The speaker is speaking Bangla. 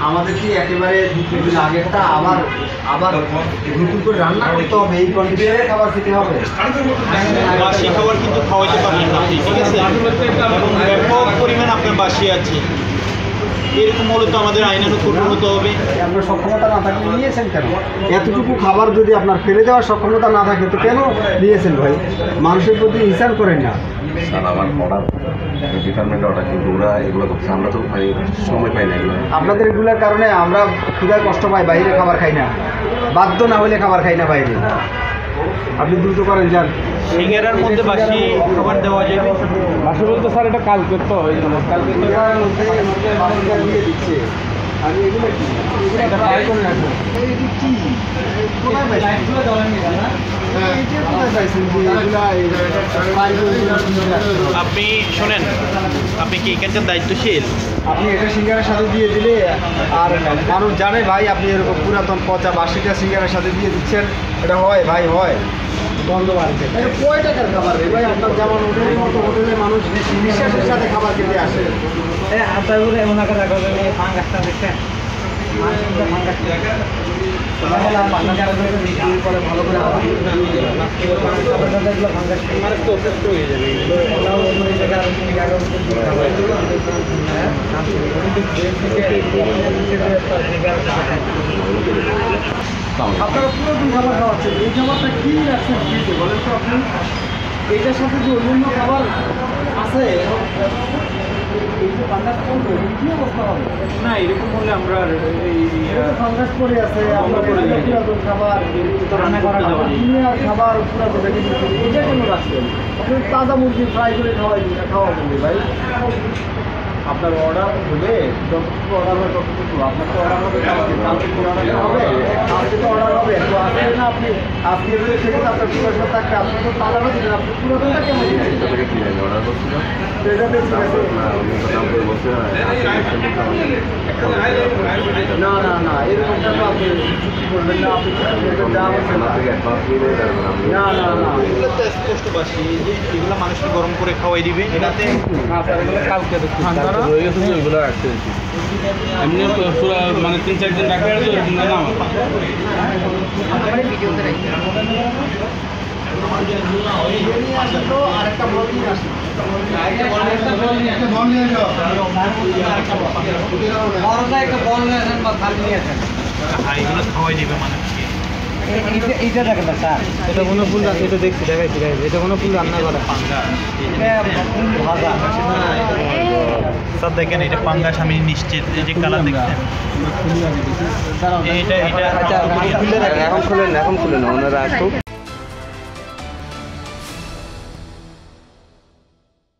আমাদের কি একেবারে দুদিন আগেরটা আবার আবার নতুন করে রান্না করতে হবে, এই কন্ডিশনে খাবার খেতে হবে? বাসি খাবার কিন্তু খাওয়াইতে পারবেন না আপনি, ঠিক আছে? এবং ব্যাপক পরিমাণ আপনার বাসি আছে, এরকম হলে তো আমাদের আইনানুগ কঠোর হতে হবে। আপনার সক্ষমতা না থাকলে নিয়েছেন কেন? এতটুকু খাবার যদি আপনার ফেলে দেওয়ার সক্ষমতা না থাকে তো কেন নিয়েছেন ভাই? মানুষের প্রতি হিসাব করেন না। স্যার আমার অর্ডার ডিপার্টমেন্ট অর্ডার, কিন্তু ওরা এগুলো করছে, আমরা তো মানে সময় পাই না এগুলো। আপনাদের এগুলোর কারণে আমরা ক্ষুধায় কষ্ট পাই, বাইরে খাবার খাই না, বাধ্য না হলে খাবার খাই না বাইরে। আপনি দ্রুত করেন যান। সিঙ্গারার মধ্যে বাসি খাবার দেওয়া যাবে? বাসি বলতে স্যার এটা কালকে তো কালকে দিয়ে দিচ্ছে। আমি এগুলো কি এটা ট্রাই করে রাখবো। আপনি শোনেন, আপনি কি এখানকার দায়িত্বশীল? আপনি এটা সিঙ্গারের সাথে দিয়ে দিলে আর মানুষ জানে ভাই আপনি এরকম পুরাতন পচা বাসিটা সিঙ্গারের সাথে দিয়ে দিচ্ছেন, এটা হয় ভাই, হয় বন্ধ বাড়িতে। কয় টাকার খাবার রে ভাই? আপনার যেমন হোটেলের মতো হোটেলে মানুষ বিশ্বাসের সাথে খাবার খেতে আসে। আপনার এমন একটা দেখা যাবে ফাঙ্গাসটা দেখছেন, ভালো করে আপনারা পুরো খাবার খাওয়াচ্ছেন, এই খাবারটা কি রাখছেন ফ্রিজে বলেন তো আপনি? এইটার সাথে যে অন্যান্য খাবার আছে না, এরকম হলে আমরা ফাঙ্গাস পরে আছে, আপনার পুরাতন খাবার রান্না করা যাবে খাবার পুরাতন এটা কেন রাখছেন? আপনি তাজা মুরগি ফ্রাই করে খাওয়াবেন ভাই। আপনার অর্ডার হলে যতটুকু অর্ডার হয় ততটুকু আপনার তো অর্ডার হবে, কালকে অর্ডার হবে, আজকে তো অর্ডার হবে, তো আসলে না আপনি আজকে সেটা আপনার পুরো থাকবে, আপনি তো তাজাটা দিলেন, আপনি পুরাতনটা কেমন দিচ্ছেন? অর্ডার করছিলাম এটা বেশি না না না, এরকমটা তো আপনি চুক্তি করবেন না, আপনি যা বলছেন না না না, এগুলো তো স্পষ্ট বাসি, যে এগুলো মানুষকে গরম করে খাওয়াই দিবে। এটাতে কালকে রয়ে গেছে তো ওইগুলো রাখতে এমনি পুরো মানে 3-4 দিন রাখলে এরকম না আমার আরেকটা বল নিয়ে আসুন। এগুলো খাওয়াই দিবে মানুষকে। এইটা দেখেন না স্যার, এটা কোনো ফুল, এটা দেখছি দেখাইছি, এটা কোনো ফুল রান্না করা ভাজা। স্যার দেখেন, এটা পাঙ্গাস, আমি নিশ্চিত। এই যে কালার দেখছেন, এটা এখন খুলেন, ওনারা আসুক।